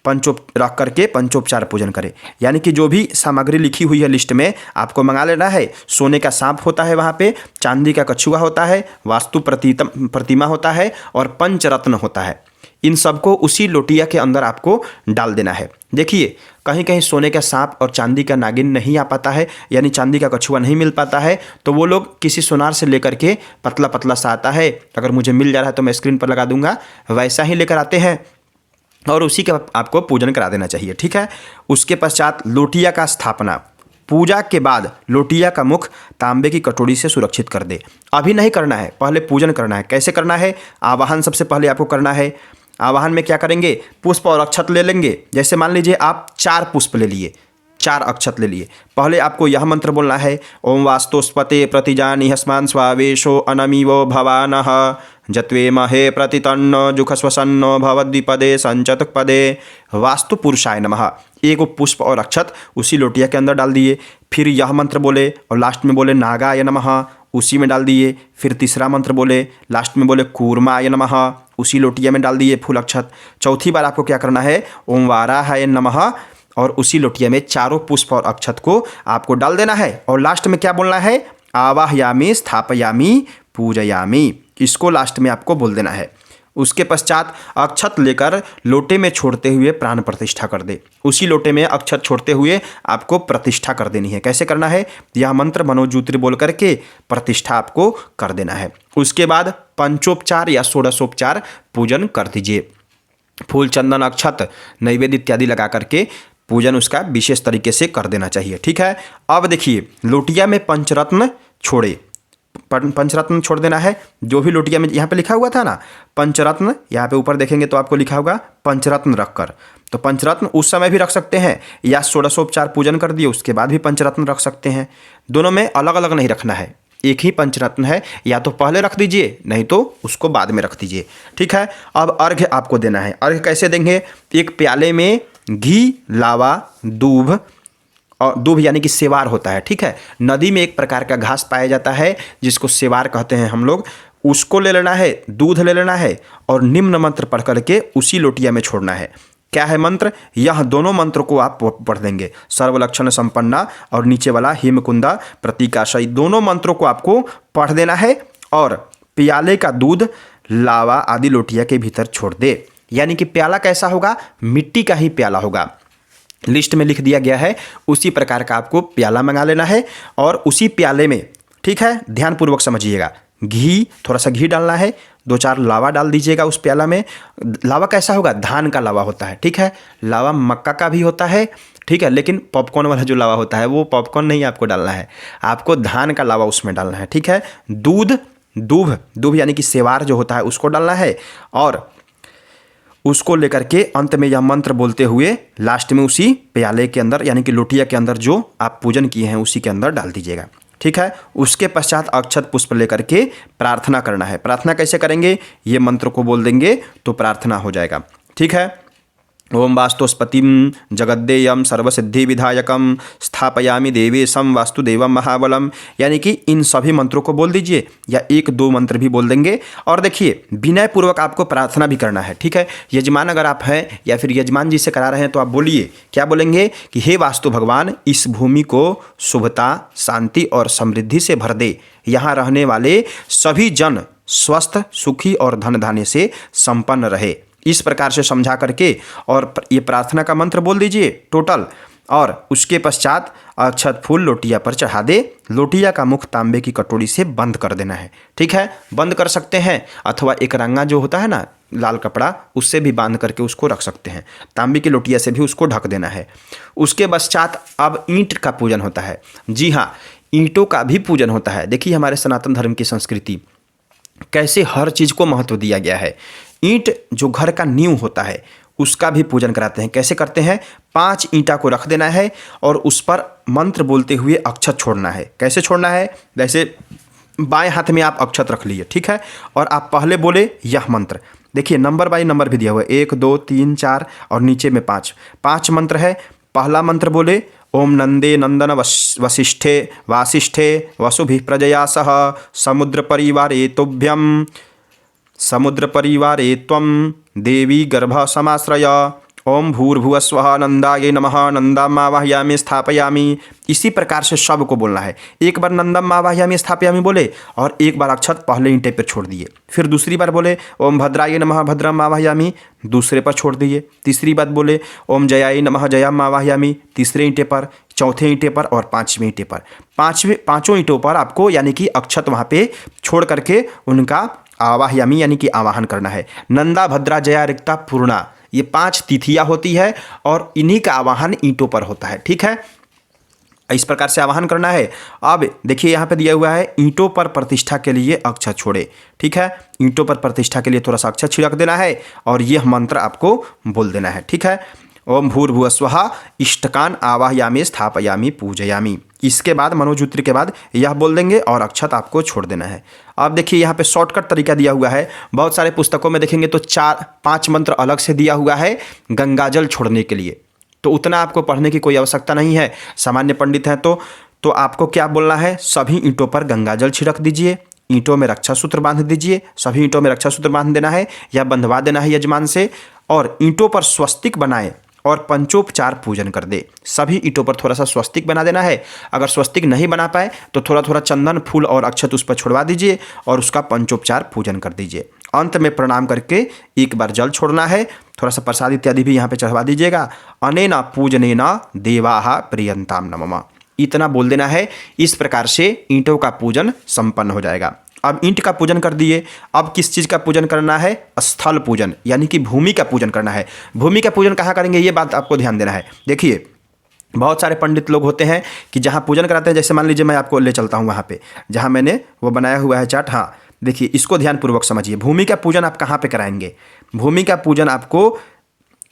Speaker 1: रख करके पंचोपचार पूजन करें। यानी कि जो भी सामग्री लिखी हुई है लिस्ट में आपको मंगा लेना है। सोने का सांप होता है वहाँ पे, चांदी का कछुआ होता है, वास्तु प्रतिमा होता है और पंचरत्न होता है। इन सबको उसी लोटिया के अंदर आपको डाल देना है। देखिए कहीं कहीं सोने का सांप और चांदी का नागिन नहीं आ पाता है, यानी चांदी का कछुआ नहीं मिल पाता है, तो वो लोग किसी सोनार से लेकर के पतला पतला सा आता है, अगर मुझे मिल जा रहा है तो मैं स्क्रीन पर लगा दूंगा, वैसा ही लेकर आते हैं और उसी का आपको पूजन करा देना चाहिए, ठीक है। उसके पश्चात लोटिया का स्थापना, पूजा के बाद लोटिया का मुख तांबे की कटोरी से सुरक्षित कर दे। अभी नहीं करना है, पहले पूजन करना है। कैसे करना है, आवाहन सबसे पहले आपको करना है। आवाहन में क्या करेंगे, पुष्प और अक्षत ले लेंगे। जैसे मान लीजिए आप 4 पुष्प ले लिए, 4 अक्षत ले लिए। पहले आपको यह मंत्र बोलना है, ओम वास्तुस्पते प्रतिजानी हस्मान स्वावेशो अनमीवो भवानः जत्वे महे प्रतितन्न जुखस्वसन्नो भवद्विपदे संचतुपदे वास्तु पुरुषाय नमः। एक पुष्प और अक्षत उसी लोटिया के अंदर डाल दिए। फिर यह मंत्र बोले और लास्ट में बोले नागाय नमः, उसी में डाल दिए। फिर तीसरा मंत्र बोले, लास्ट में बोले कूर्माय नमः, उसी लोटिया में डाल दिए फूल अक्षत। चौथी बार आपको क्या करना है, ओम वाराहाय नमः, और उसी लोटिया में चारों पुष्प और अक्षत को आपको डाल देना है। और लास्ट में क्या बोलना है? आवाहयामी स्थापयामी पूजयामी, इसको लास्ट में आपको बोल देना है। उसके पश्चात अक्षत लेकर लोटे में छोड़ते हुए प्राण प्रतिष्ठा कर दे। उसी लोटे में अक्षत छोड़ते हुए आपको प्रतिष्ठा कर देनी है। कैसे करना है? यह मंत्र मनोज्योति बोल करके प्रतिष्ठा आपको कर देना है। उसके बाद पंचोपचार या षोडशोपचार पूजन कर दीजिए। फूल, चंदन, अक्षत, नैवेद्य इत्यादि लगा करके पूजन उसका विशेष तरीके से कर देना चाहिए। ठीक है। अब देखिए, लोटिया में पंचरत्न छोड़े, पंचरत्न छोड़ देना है। जो भी लोटिया में यहाँ पे लिखा हुआ था ना पंचरत्न, यहाँ पे ऊपर देखेंगे तो आपको लिखा होगा पंचरत्न रखकर, तो पंचरत्न उस समय भी रख सकते हैं या षोडशोपचार पूजन कर दिए उसके बाद भी पंचरत्न रख सकते हैं। दोनों में अलग अलग नहीं रखना है, एक ही पंचरत्न है, या तो पहले रख दीजिए नहीं तो उसको बाद में रख दीजिए। ठीक है। अब अर्घ्य आपको देना है। अर्घ्य कैसे देंगे? एक प्याले में घी, लावा, दूब, और दूब यानी कि सेवार होता है। ठीक है। नदी में एक प्रकार का घास पाया जाता है जिसको सेवार कहते हैं हम लोग, उसको ले लेना है, दूध ले लेना है और निम्न मंत्र पढ़ करके उसी लोटिया में छोड़ना है। क्या है मंत्र? यह दोनों मंत्र को आप पढ़ देंगे, सर्वलक्षण संपन्ना और नीचे वाला हिमकुंदा प्रतीकाशय, दोनों मंत्रों को आपको पढ़ देना है और प्याले का दूध, लावा आदि लोटिया के भीतर छोड़ दे। यानी कि प्याला कैसा होगा? मिट्टी का ही प्याला होगा। लिस्ट में लिख दिया गया है, उसी प्रकार का आपको प्याला मंगा लेना है और उसी प्याले में, ठीक है, ध्यानपूर्वक समझिएगा, घी, थोड़ा सा घी डालना है, 2-4 लावा डाल दीजिएगा उस प्याला में। लावा कैसा होगा? धान का लावा होता है। ठीक है। लावा मक्का का भी होता है, ठीक है, लेकिन पॉपकॉर्न वाला जो लावा होता है वो पॉपकॉर्न नहीं आपको डालना है, आपको धान का लावा उसमें डालना है। ठीक है। दूध, दूब यानी कि सेवार जो होता है उसको डालना है और उसको लेकर के अंत में यह मंत्र बोलते हुए लास्ट में उसी प्याले के अंदर यानी कि लोटिया के अंदर जो आप पूजन किए हैं उसी के अंदर डाल दीजिएगा। ठीक है। उसके पश्चात अक्षत पुष्प लेकर के प्रार्थना करना है। प्रार्थना कैसे करेंगे? ये मंत्र को बोल देंगे तो प्रार्थना हो जाएगा। ठीक है। ओम वास्तुस्पतिम जगद्देयम सर्वसिद्धि विधायकम स्थापयामि देवेशम वास्तुदेवम महाबलम, यानी कि इन सभी मंत्रों को बोल दीजिए या 1-2 मंत्र भी बोल देंगे। और देखिए, विनय पूर्वक आपको प्रार्थना भी करना है। ठीक है। यजमान अगर आप हैं या फिर यजमान जी से करा रहे हैं तो आप बोलिए, क्या बोलेंगे कि हे वास्तु भगवान, इस भूमि को शुभता, शांति और समृद्धि से भर दे। यहाँ रहने वाले सभी जन स्वस्थ, सुखी और धन धान्य से संपन्न रहे। इस प्रकार से समझा करके और ये प्रार्थना का मंत्र बोल दीजिए टोटल, और उसके पश्चात अक्षत फूल लोटिया पर चढ़ा दे। लोटिया का मुख तांबे की कटोरी से बंद कर देना है। ठीक है। बंद कर सकते हैं अथवा एक रंगा जो होता है ना लाल कपड़ा, उससे भी बांध करके उसको रख सकते हैं। तांबे की लोटिया से भी उसको ढक देना है। उसके पश्चात अब ईंट का पूजन होता है। जी हाँ, ईंटों का भी पूजन होता है। देखिए, हमारे सनातन धर्म की संस्कृति कैसे हर चीज़ को महत्व दिया गया है। ईंट जो घर का नींव होता है उसका भी पूजन कराते हैं। कैसे करते हैं? 5 ईंटा को रख देना है और उस पर मंत्र बोलते हुए अक्षत छोड़ना है। कैसे छोड़ना है? जैसे बाएं हाथ में आप अक्षत रख लीजिए। ठीक है। और आप पहले बोले यह मंत्र, देखिए नंबर बाई नंबर भी दिया हुआ है, 1 2 3 4 और नीचे में 5 मंत्र है। पहला मंत्र बोले ओम नंदे नंदन वसिष्ठे वासिष्ठे वसुभिः प्रजया सह समुद्र परिवारे तुभ्यम समुद्र परिवारे त्वं देवी गर्भ समाश्रय ओम भूर्भुवस्वः नंदाय नमः नंदम आवाहयामि स्थापयामि। इसी प्रकार से सब को बोलना है। एक बार नंदम आवाहयामि स्थापयामि बोले और एक बार अक्षत पहले ईंटे पर छोड़ दिए, फिर दूसरी बार बोले ओम भद्राय नमः भद्रम आवाहयामि, दूसरे पर छोड़ दिए, तीसरी बार बोले ओम जयाय नमः जयम आवाहयामि, तीसरे ईंटे पर, चौथे ईंटे पर और 5वें ईंटे पर। पाँचों ईंटों पर आपको यानी कि अक्षत वहाँ पे छोड़ करके उनका आवाहयामी यानी कि आवाहन करना है। नंदा भद्रा जया रिक्ता पूर्णा, ये 5 तिथियां होती है और इन्हीं का आवाहन ईंटों पर होता है। ठीक है। इस प्रकार से आवाहन करना है। अब देखिए यहाँ पे दिया हुआ है ईंटों पर प्रतिष्ठा के लिए अक्षत छोड़े। ठीक है। ईंटों पर प्रतिष्ठा के लिए थोड़ा सा अक्षत छिड़क देना है और यह मंत्र आपको बोल देना है। ठीक है। ओम भूर्भुवस्वः इष्टकान आवाहयामि स्थापयामि पूजयामि। इसके बाद मनोज्योति के बाद यह बोल देंगे और अक्षत आपको छोड़ देना है। अब देखिए यहाँ पे शॉर्टकट तरीका दिया हुआ है। बहुत सारे पुस्तकों में देखेंगे तो 4-5 मंत्र अलग से दिया हुआ है गंगाजल छोड़ने के लिए, तो उतना आपको पढ़ने की कोई आवश्यकता नहीं है। सामान्य पंडित हैं तो आपको क्या बोलना है? सभी ईंटों पर गंगाजल छिड़क दीजिए, ईंटों में रक्षा सूत्र बांध दीजिए, सभी ईंटों में रक्षा सूत्र बांध देना है या बंधवा देना है यजमान से, और ईंटों पर स्वस्तिक बनाए और पंचोपचार पूजन कर दे। सभी ईंटों पर थोड़ा सा स्वस्तिक बना देना है। अगर स्वस्तिक नहीं बना पाए तो थोड़ा थोड़ा चंदन, फूल और अक्षत उस पर छुड़वा दीजिए और उसका पंचोपचार पूजन कर दीजिए। अंत में प्रणाम करके एक बार जल छोड़ना है, थोड़ा सा प्रसाद इत्यादि भी यहाँ पे चढ़वा दीजिएगा। अनेना पूजनेना देवाहा प्रियंताम नमः, इतना बोल देना है। इस प्रकार से ईंटों का पूजन संपन्न हो जाएगा। अब ईंट का पूजन कर दिए, अब किस चीज़ का पूजन करना है? स्थल पूजन, यानी कि भूमि का पूजन करना है। भूमि का पूजन कहाँ करेंगे, ये बात आपको ध्यान देना है। देखिए, बहुत सारे पंडित लोग होते हैं कि जहाँ पूजन कराते हैं, जैसे मान लीजिए मैं आपको ले चलता हूँ वहाँ पे जहाँ मैंने वो बनाया हुआ है चार्ट। हाँ देखिए, इसको ध्यानपूर्वक समझिए। भूमि का पूजन आप कहाँ पे कराएंगे? भूमि का पूजन आपको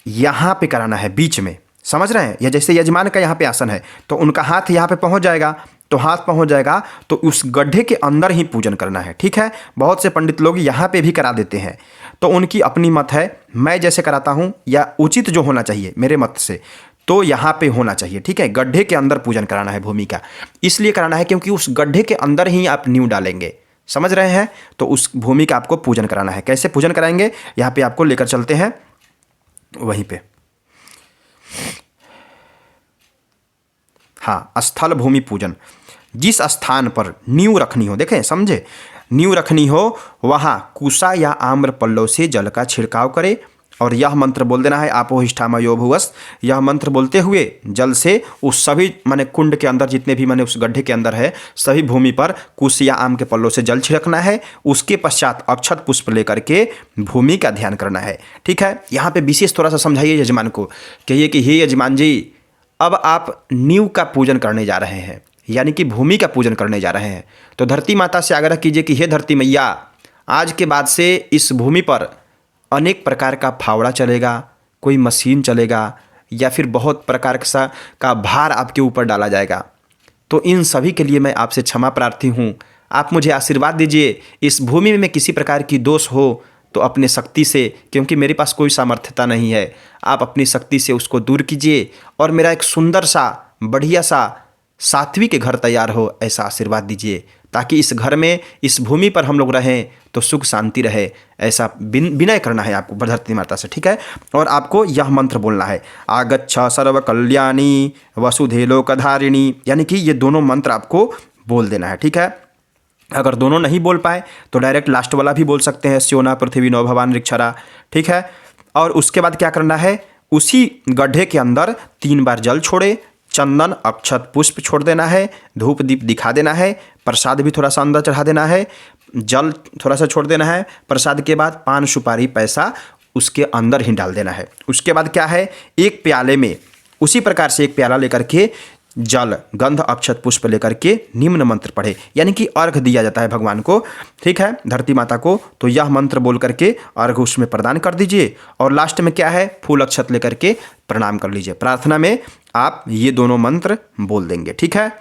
Speaker 1: यहाँ पे कराना है, बीच में, समझ रहे हैं? या जैसे यजमान का यहाँ पे आसन है तो उनका हाथ यहाँ पे पहुँच जाएगा, तो हाथ पहुँच जाएगा तो उस गड्ढे के अंदर ही पूजन करना है, ठीक है। बहुत से पंडित लोग यहाँ पे भी करा देते हैं, तो उनकी अपनी मत है। मैं जैसे कराता हूँ या उचित जो होना चाहिए मेरे मत से, तो यहाँ पे होना चाहिए, ठीक है। गड्ढे के अंदर पूजन कराना है भूमि का, इसलिए कराना है क्योंकि उस गड्ढे के अंदर ही आप नींव डालेंगे, समझ रहे हैं? तो उस भूमि का आपको पूजन कराना है। कैसे पूजन कराएंगे, यहाँ पे आपको लेकर चलते हैं वहीं पे। हाँ, स्थल भूमि पूजन। जिस स्थान पर नींव रखनी हो, देखें समझे, नींव रखनी हो वहाँ कुशा या आम्र पल्लव से जल का छिड़काव करे और यह मंत्र बोल देना है, आपो हिष्ठामयो भुवस्। यह मंत्र बोलते हुए जल से उस सभी माने कुंड के अंदर जितने भी माने उस गड्ढे के अंदर है सभी भूमि पर कुश या आम के पल्लों से जल छिड़कना है। उसके पश्चात अक्षत पुष्प लेकर के भूमि का ध्यान करना है, ठीक है। यहाँ पे विशेष थोड़ा सा समझाइए यजमान को, कहिए कि हे यजमान जी, अब आप नींव का पूजन करने जा रहे हैं, यानी कि भूमि का पूजन करने जा रहे हैं। तो धरती माता से आग्रह कीजिए कि हे धरती मैया, आज के बाद से इस भूमि पर अनेक प्रकार का फावड़ा चलेगा, कोई मशीन चलेगा या फिर बहुत प्रकार का भार आपके ऊपर डाला जाएगा। तो इन सभी के लिए मैं आपसे क्षमा प्रार्थी हूँ। आप मुझे आशीर्वाद दीजिए। इस भूमि में किसी प्रकार की दोष हो तो अपने शक्ति से, क्योंकि मेरे पास कोई सामर्थ्यता नहीं है, आप अपनी शक्ति से उसको दूर कीजिए और मेरा एक सुंदर सा बढ़िया सा सात्विक घर तैयार हो, ऐसा आशीर्वाद दीजिए, ताकि इस घर में, इस भूमि पर हम लोग रहें तो सुख शांति रहे। ऐसा विनय करना है आपको धरती माता से, ठीक है। और आपको यह मंत्र बोलना है, आगच्छ सर्व कल्याणी वसुधे लोकधारिणी, यानी कि ये दोनों मंत्र आपको बोल देना है, ठीक है। अगर दोनों नहीं बोल पाए तो डायरेक्ट लास्ट वाला भी बोल सकते हैं, स्योना पृथ्वी नौ भवान ऋक्षरा, ठीक है। और उसके बाद क्या करना है, उसी गड्ढे के अंदर 3 बार जल छोड़े, चंदन अक्षत पुष्प छोड़ देना है, धूप दीप दिखा देना है, प्रसाद भी थोड़ा सा अंदर चढ़ा देना है, जल थोड़ा सा छोड़ देना है। प्रसाद के बाद पान सुपारी पैसा उसके अंदर ही डाल देना है। उसके बाद क्या है, एक प्याले में उसी प्रकार से एक प्याला लेकर के जल गंध अक्षत पुष्प लेकर के निम्न मंत्र पढ़े, यानी कि अर्घ दिया जाता है भगवान को, ठीक है, धरती माता को। तो यह मंत्र बोल करके अर्घ उसमें प्रदान कर दीजिए और लास्ट में क्या है, फूल अक्षत लेकर के प्रणाम कर लीजिए। प्रार्थना में आप ये दोनों मंत्र बोल देंगे, ठीक है।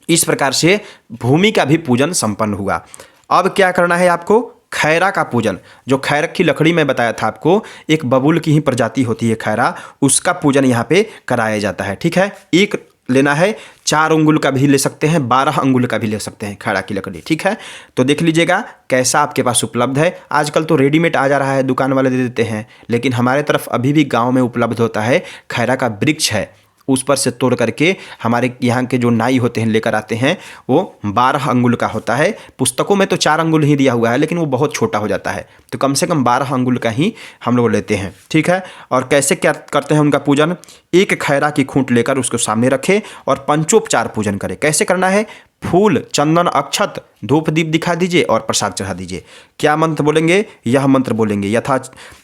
Speaker 1: इस प्रकार से भूमि का भी पूजन संपन्न हुआ। अब क्या करना है आपको, खैरा का पूजन। जो खैर की लकड़ी में बताया था आपको, एक बबूल की ही प्रजाति होती है खैरा, उसका पूजन यहाँ पे कराया जाता है, ठीक है। एक लेना है, 4 अंगुल का भी ले सकते हैं, 12 अंगुल का भी ले सकते हैं खैरा की लकड़ी, ठीक है। तो देख लीजिएगा कैसा आपके पास उपलब्ध है। आजकल तो रेडीमेड आ जा रहा है, दुकान वाले दे देते हैं, लेकिन हमारे तरफ अभी भी गांव में उपलब्ध होता है। खैरा का वृक्ष है, उस पर से तोड़ करके हमारे यहाँ के जो नाई होते हैं लेकर आते हैं, वो 12 अंगुल का होता है। पुस्तकों में तो 4 अंगुल ही दिया हुआ है, लेकिन वो बहुत छोटा हो जाता है, तो कम से कम 12 अंगुल का ही हम लोग लेते हैं, ठीक है। और कैसे क्या करते हैं उनका पूजन, एक खैरा की खूंट लेकर उसको सामने रखें और पंचोपचार पूजन करें। कैसे करना है, फूल चंदन अक्षत धूप दीप दिखा दीजिए और प्रसाद चढ़ा दीजिए। क्या मंत्र बोलेंगे, यह मंत्र बोलेंगे, यथा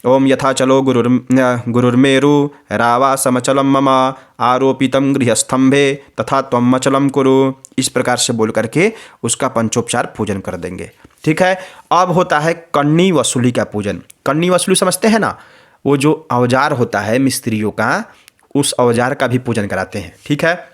Speaker 1: ओम यथा चलो गुरुर्मेरु रावा समचलम मम आरोपितम गृहस्तंभे तथा त्वम अचलम कुरु। इस प्रकार से बोल करके उसका पंचोपचार पूजन कर देंगे, ठीक है। अब होता है कन्नी वसूली का पूजन। कन्नी वसूली समझते हैं ना, वो जो औजार होता है मिस्त्रियों का, उस औजार का भी पूजन कराते हैं, ठीक है।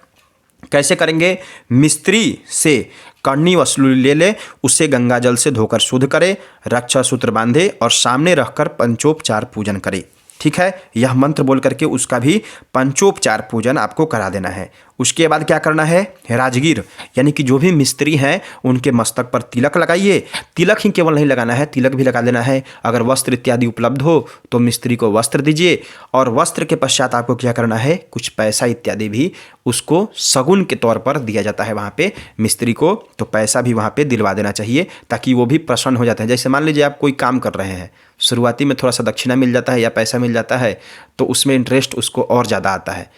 Speaker 1: कैसे करेंगे, मिस्त्री से कन्नी वसूली ले ले, उसे गंगा जल से धोकर शुद्ध करे, रक्षा सूत्र बांधे और सामने रखकर पंचोपचार पूजन करे, ठीक है। यह मंत्र बोल करके उसका भी पंचोपचार पूजन आपको करा देना है। उसके बाद क्या करना है, राजगीर यानी कि जो भी मिस्त्री हैं उनके मस्तक पर तिलक लगाइए। तिलक ही केवल नहीं लगाना है, तिलक भी लगा देना है। अगर वस्त्र इत्यादि उपलब्ध हो तो मिस्त्री को वस्त्र दीजिए, और वस्त्र के पश्चात आपको क्या करना है, कुछ पैसा इत्यादि भी उसको शगुन के तौर पर दिया जाता है वहाँ पे मिस्त्री को, तो पैसा भी वहाँ पे दिलवा देना चाहिए ताकि वो भी प्रसन्न हो जाते हैं। जैसे मान लीजिए आप कोई काम कर रहे हैं, शुरुआती में थोड़ा सा दक्षिणा मिल जाता है या पैसा मिल जाता है तो उसमें इंटरेस्ट उसको और ज़्यादा आता है।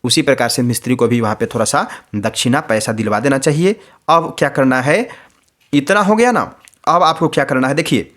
Speaker 1: उसी प्रकार से मिस्त्री को भी वहाँ पे थोड़ा सा दक्षिणा पैसा दिलवा देना चाहिए। अब क्या करना है, इतना हो गया ना। अब आपको क्या करना है, देखिए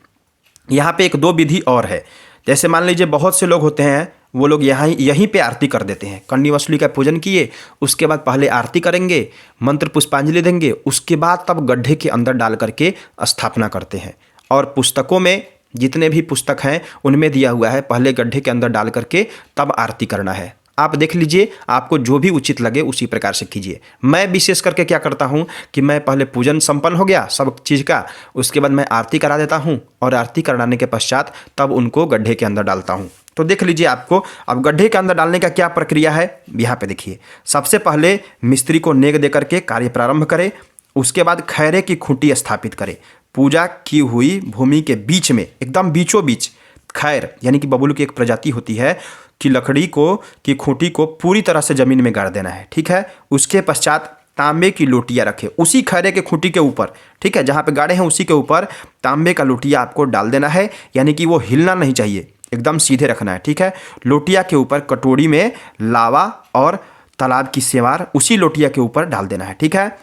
Speaker 1: यहाँ पे एक दो विधि और है। जैसे मान लीजिए बहुत से लोग होते हैं, वो लोग यहीं पे आरती कर देते हैं। कन्नी वसूली का पूजन किए, उसके बाद पहले आरती करेंगे, मंत्र पुष्पांजलि देंगे, उसके बाद तब गड्ढे के अंदर डाल करके स्थापना करते हैं। और पुस्तकों में जितने भी पुस्तक हैं उनमें दिया हुआ है पहले गड्ढे के अंदर डाल करके तब आरती करना है। आप देख लीजिए, आपको जो भी उचित लगे उसी प्रकार से कीजिए। मैं विशेष करके क्या करता हूँ कि मैं पहले पूजन संपन्न हो गया सब चीज़ का, उसके बाद मैं आरती करा देता हूँ, और आरती कराने के पश्चात तब उनको गड्ढे के अंदर डालता हूँ। तो देख लीजिए आपको अब गड्ढे के अंदर डालने का क्या प्रक्रिया है, यहाँ पे देखिए। सबसे पहले मिस्त्री को नेग दे करके कार्य प्रारंभ करें। उसके बाद खैरे की खूंटी स्थापित करें। पूजा की हुई भूमि के बीच में, एकदम बीचों बीच खैर यानी कि बबूल की एक प्रजाति होती है कि लकड़ी को की खूंटी को पूरी तरह से ज़मीन में गाड़ देना है, ठीक है। उसके पश्चात तांबे की लोटियाँ रखें उसी खैरे के खूंटी के ऊपर, ठीक है, जहाँ पे गाड़े हैं उसी के ऊपर तांबे का लोटिया आपको डाल देना है, यानी कि वो हिलना नहीं चाहिए, एकदम सीधे रखना है, ठीक है। लोटिया के ऊपर कटोरी में लावा और तालाब की सेवार उसी लोटिया के ऊपर डाल देना है, ठीक है।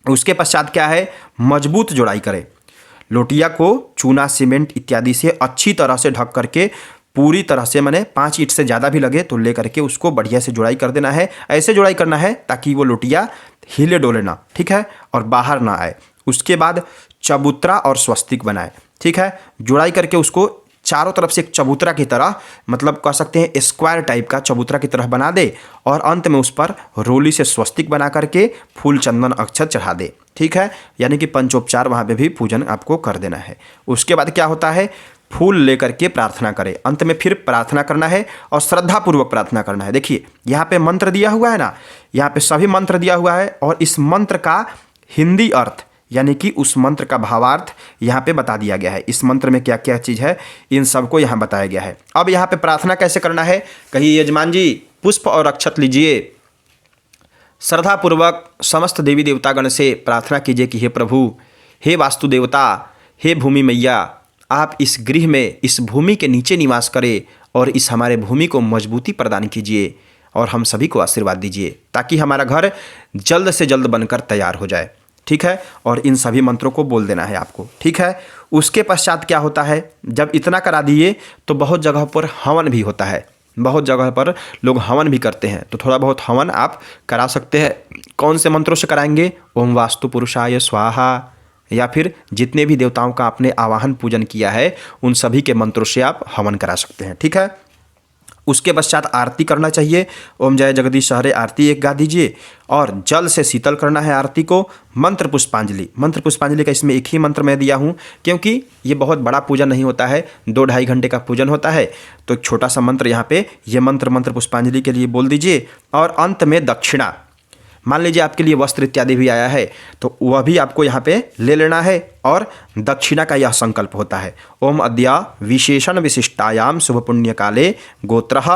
Speaker 1: उसके पश्चात क्या है, मजबूत जोड़ाई करें। लोटिया को चूना सीमेंट इत्यादि से अच्छी तरह से ढक करके पूरी तरह से, माने 5 ईंट से ज़्यादा भी लगे तो ले करके उसको बढ़िया से जुड़ाई कर देना है। ऐसे जुड़ाई करना है ताकि वो लोटिया हिले डोले ना, ठीक है, और बाहर ना आए। उसके बाद चबूतरा और स्वस्तिक बनाए, ठीक है। जुड़ाई करके उसको चारों तरफ से एक चबूतरा की तरह, मतलब कह सकते हैं स्क्वायर टाइप का चबूतरा की तरह बना दे, और अंत में उस पर रोली से स्वस्तिक बना करके फूल चंदन अक्षत चढ़ा दे, ठीक है। यानी कि पंचोपचार वहाँ पे भी पूजन आपको कर देना है। उसके बाद क्या होता है, फूल लेकर के प्रार्थना करें। अंत में फिर प्रार्थना करना है और श्रद्धापूर्वक प्रार्थना करना है। देखिए यहाँ पे मंत्र दिया हुआ है ना, यहाँ पे सभी मंत्र दिया हुआ है, और इस मंत्र का हिंदी अर्थ यानी कि उस मंत्र का भावार्थ यहाँ पे बता दिया गया है। इस मंत्र में क्या क्या चीज़ है इन सबको यहाँ बताया गया है। अब यहाँ पे प्रार्थना कैसे करना है, कहिए यजमान जी पुष्प और अक्षत लीजिए, श्रद्धापूर्वक समस्त देवी देवतागण से प्रार्थना कीजिए कि हे प्रभु, हे वास्तु देवता, हे भूमि मैया, आप इस गृह में, इस भूमि के नीचे निवास करें और इस हमारे भूमि को मजबूती प्रदान कीजिए और हम सभी को आशीर्वाद दीजिए ताकि हमारा घर जल्द से जल्द बनकर तैयार हो जाए, ठीक है। और इन सभी मंत्रों को बोल देना है आपको, ठीक है। उसके पश्चात क्या होता है, जब इतना करा दिए तो बहुत जगह पर हवन भी होता है, बहुत जगह पर लोग हवन भी करते हैं, तो थोड़ा बहुत हवन आप करा सकते हैं। कौन से मंत्रों से कराएंगे, ओम वास्तु पुरुषाय स्वाहा, या फिर जितने भी देवताओं का आपने आवाहन पूजन किया है उन सभी के मंत्रों से आप हवन करा सकते हैं, ठीक है। उसके पश्चात आरती करना चाहिए। ओम जय जगदीश हरे आरती एक गा दीजिए, और जल से शीतल करना है आरती को। मंत्र पुष्पांजलि, मंत्र पुष्पांजलि का इसमें एक ही मंत्र मैं दिया हूँ क्योंकि ये बहुत बड़ा पूजन नहीं होता है, 2-2.5 घंटे का पूजन होता है, तो एक छोटा सा मंत्र यहाँ पे ये मंत्र पुष्पांजलि के लिए बोल दीजिए। और अंत में दक्षिणा, मान लीजिए आपके लिए वस्त्र इत्यादि भी आया है तो वह भी आपको यहाँ पे ले लेना है, और दक्षिणा का यह संकल्प होता है, ओम अद्या विशेषण विशिष्टायाम शुभ पुण्य काले गोत्रः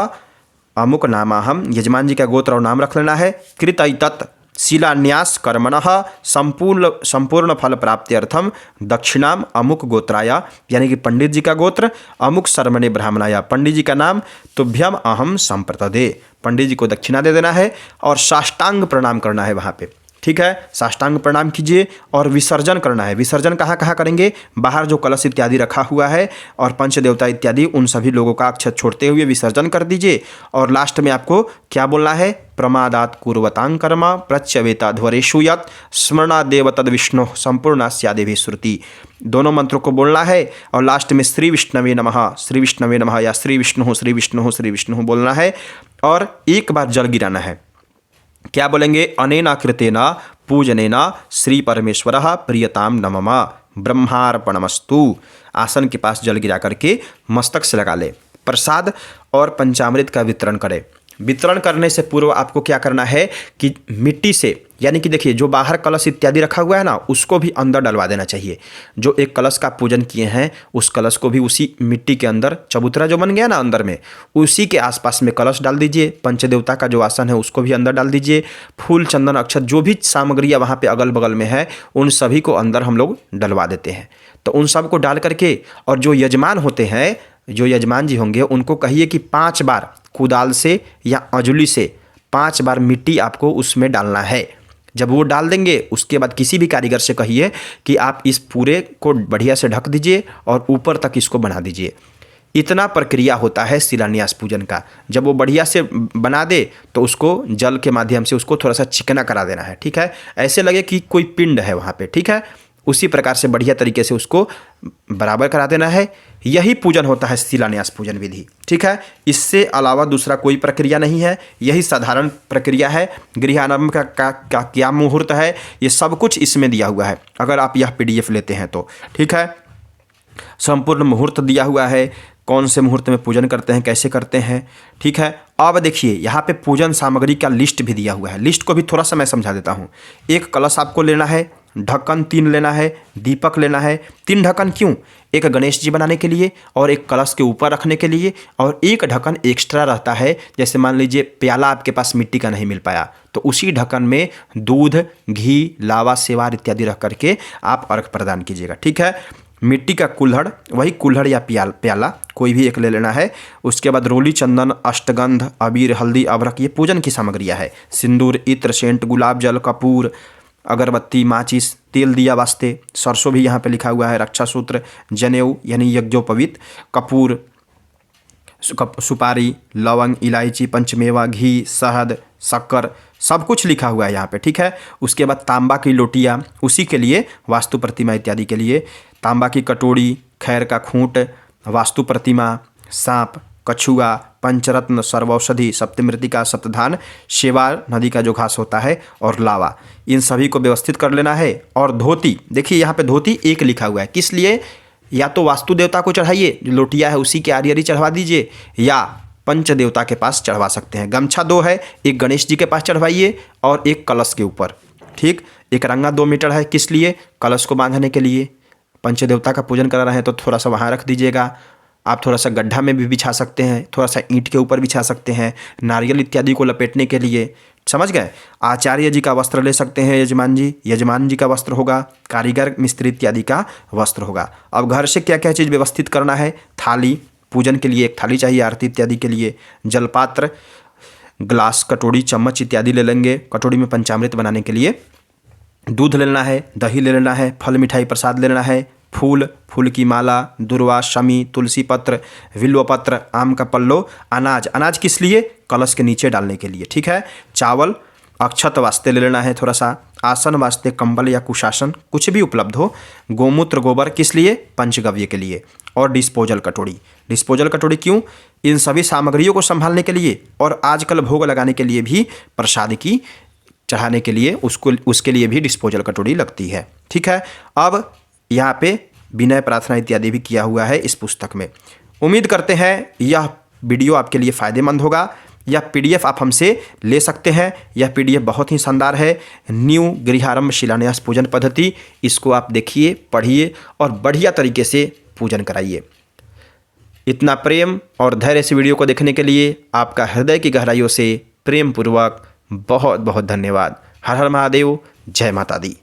Speaker 1: अमुक नामाहम, यजमान जी का गोत्र और नाम रख लेना है। कृतैतत् शिलान्यास कर्मणः संपूर्ण फल प्राप्त्यर्थम दक्षिणाम अमुक गोत्राया, यानी कि पंडित जी का गोत्र, अमुक शर्मणे ब्राह्मणाया, पंडित जी का नाम, तुभ्यम अहम संप्रतदे, पंडित जी को दक्षिणा दे देना है और साष्टांग प्रणाम करना है वहाँ पे, ठीक है। साष्टांग प्रणाम कीजिए और विसर्जन करना है। विसर्जन कहाँ कहाँ करेंगे, बाहर जो कलश इत्यादि रखा हुआ है और पंचदेवता इत्यादि उन सभी लोगों का अक्षत छोड़ते हुए विसर्जन कर दीजिए। और लास्ट में आपको क्या बोलना है, प्रमादात कुर्वतां कर्म प्रच्यवेताध्वरेषु यत् स्मरणादेव तद विष्णु संपूर्णास्या देवी श्रुति, दोनों मंत्रों को बोलना है। और लास्ट में श्री विष्णवे नमः, श्री विष्णवे नमः या श्री विष्णु श्री विष्णु श्री विष्णु बोलना है। और एक बार जल गिराना है, क्या बोलेंगे, अनेना कृतेना पूजनेना श्री परमेश्वरः प्रियताम नममा ब्रह्मार्पणमस्तु। आसन के पास जल गिरा करके मस्तक से लगा ले। प्रसाद और पंचामृत का वितरण करें। वितरण करने से पूर्व आपको क्या करना है कि मिट्टी से, यानी कि देखिए जो बाहर कलश इत्यादि रखा हुआ है ना, उसको भी अंदर डलवा देना चाहिए। जो एक कलश का पूजन किए हैं उस कलश को भी उसी मिट्टी के अंदर, चबूतरा जो बन गया ना अंदर में, उसी के आसपास में कलश डाल दीजिए। पंचदेवता का जो आसन है उसको भी अंदर डाल दीजिए। फूल, चंदन, अक्षत, जो भी सामग्रियाँ वहाँ पे अगल बगल में है उन सभी को अंदर हम लोग डलवा देते हैं। तो उन सब को डाल करके, और जो यजमान होते हैं, जो यजमान जी होंगे, उनको कहिए कि 5 बार कुदाल से या अंजुली से 5 बार मिट्टी आपको उसमें डालना है। जब वो डाल देंगे उसके बाद किसी भी कारीगर से कहिए कि आप इस पूरे को बढ़िया से ढक दीजिए और ऊपर तक इसको बना दीजिए। इतना प्रक्रिया होता है शिलान्यास पूजन का। जब वो बढ़िया से बना दे तो उसको जल के माध्यम से उसको थोड़ा सा चिकना करा देना है, ठीक है, ऐसे लगे कि कोई पिंड है वहाँ पे, ठीक है। उसी प्रकार से बढ़िया तरीके से उसको बराबर करा देना है। यही पूजन होता है शिलान्यास पूजन विधि, ठीक है। इससे अलावा दूसरा कोई प्रक्रिया नहीं है, यही साधारण प्रक्रिया है। गृहारंभ का क्या मुहूर्त है, ये सब कुछ इसमें दिया हुआ है अगर आप यह PDF लेते हैं तो, ठीक है। संपूर्ण मुहूर्त दिया हुआ है, कौन से मुहूर्त में पूजन करते हैं, कैसे करते हैं, ठीक है। अब देखिए यहाँ पे पूजन सामग्री का लिस्ट भी दिया हुआ है। लिस्ट को भी थोड़ा सा मैं समझा देता हूँ। एक कलश आपको लेना है, ढक्कन 3 लेना है, दीपक लेना है। 3 ढक्कन क्यों? एक गणेश जी बनाने के लिए और एक कलश के ऊपर रखने के लिए, और एक ढक्कन एक्स्ट्रा रहता है। जैसे मान लीजिए प्याला आपके पास मिट्टी का नहीं मिल पाया तो उसी ढक्कन में दूध, घी, लावा, सेवार इत्यादि रख करके आप अर्घ प्रदान कीजिएगा, ठीक है। मिट्टी का कुल्हड़, वही कुल्हड़ या प्याला कोई भी एक ले लेना है। उसके बाद रोली, चंदन, अष्टगंध, अबीर, हल्दी, अबरक, ये पूजन की सामग्रियाँ है। सिंदूर, इत्र, सेंट, गुलाब जल, कपूर, अगरबत्ती, माचिस, तेल दिया वास्ते, सरसों भी यहाँ पे लिखा हुआ है, रक्षा सूत्र, जनेऊ यानी यज्ञोपवीत, कपूर, सुपारी, लवंग, इलायची, पंचमेवा, घी, शहद, शक्कर, सब कुछ लिखा हुआ है यहाँ पे, ठीक है। उसके बाद तांबा की लोटियाँ, उसी के लिए वास्तु प्रतिमा इत्यादि के लिए, तांबा की कटोरी, खैर का खूंट, वास्तु प्रतिमा, सांप, कछुआ, पंचरत्न, सर्वौषधि, सप्तमृतिका, सप्तधान, शेवार, नदी का जो घास होता है, और लावा, इन सभी को व्यवस्थित कर लेना है। और धोती, देखिए यहाँ पे धोती 1 लिखा हुआ है, किस लिए? या तो वास्तु देवता को चढ़ाइए, जो लोटिया है उसी के आरी आरी चढ़वा दीजिए, या पंच देवता के पास चढ़वा सकते हैं। गमछा 2 है, एक गणेश जी के पास चढ़वाइए और एक कलश के ऊपर, ठीक। एक रंगा 2 मीटर है, किस लिए? कलश को बांधने के लिए। पंच देवता का पूजन करा रहे हैं तो थोड़ा सा वहाँ रख दीजिएगा। आप थोड़ा सा गड्ढा में भी बिछा सकते हैं, थोड़ा सा ईंट के ऊपर बिछा सकते हैं, नारियल इत्यादि को लपेटने के लिए, समझ गए। आचार्य जी का वस्त्र ले सकते हैं, यजमान जी का वस्त्र होगा, कारीगर, मिस्त्री इत्यादि का वस्त्र होगा। अब घर से क्या क्या चीज़ व्यवस्थित करना है? थाली, पूजन के लिए एक थाली चाहिए, आरती इत्यादि के लिए। जलपात्र, ग्लास, कटोरी, चम्मच इत्यादि ले लेंगे, कटोरी में पंचामृत बनाने के लिए। दूध ले लेना है, दही ले लेना है, फल मिठाई प्रसाद ले लेना है, फूल की माला, दुर्वा, शमी, तुलसी पत्र, विल्व पत्र, आम का पल्लो, अनाज किस लिए? कलश के नीचे डालने के लिए, ठीक है। चावल, अक्षत वास्ते ले लेना है थोड़ा सा, आसन वास्ते कंबल या कुशासन कुछ भी उपलब्ध हो, गोमूत्र, गोबर किस लिए? पंचगव्य के लिए। और डिस्पोजल कटोरी क्यों? इन सभी सामग्रियों को संभालने के लिए, और आजकल भोग लगाने के लिए भी, प्रसाद की चढ़ाने के लिए उसके लिए भी डिस्पोजल कटोरी लगती है, ठीक है। अब यहाँ पे विनय प्रार्थना इत्यादि भी किया हुआ है इस पुस्तक में। उम्मीद करते हैं यह वीडियो आपके लिए फ़ायदेमंद होगा। यह PDF आप हमसे ले सकते हैं। यह PDF बहुत ही शानदार है, न्यू गृहारंभ शिलान्यास पूजन पद्धति। इसको आप देखिए, पढ़िए और बढ़िया तरीके से पूजन कराइए। इतना प्रेम और धैर्य से वीडियो को देखने के लिए आपका हृदय की गहराइयों से प्रेम पूर्वक बहुत बहुत धन्यवाद। हर हर महादेव, जय माता दी।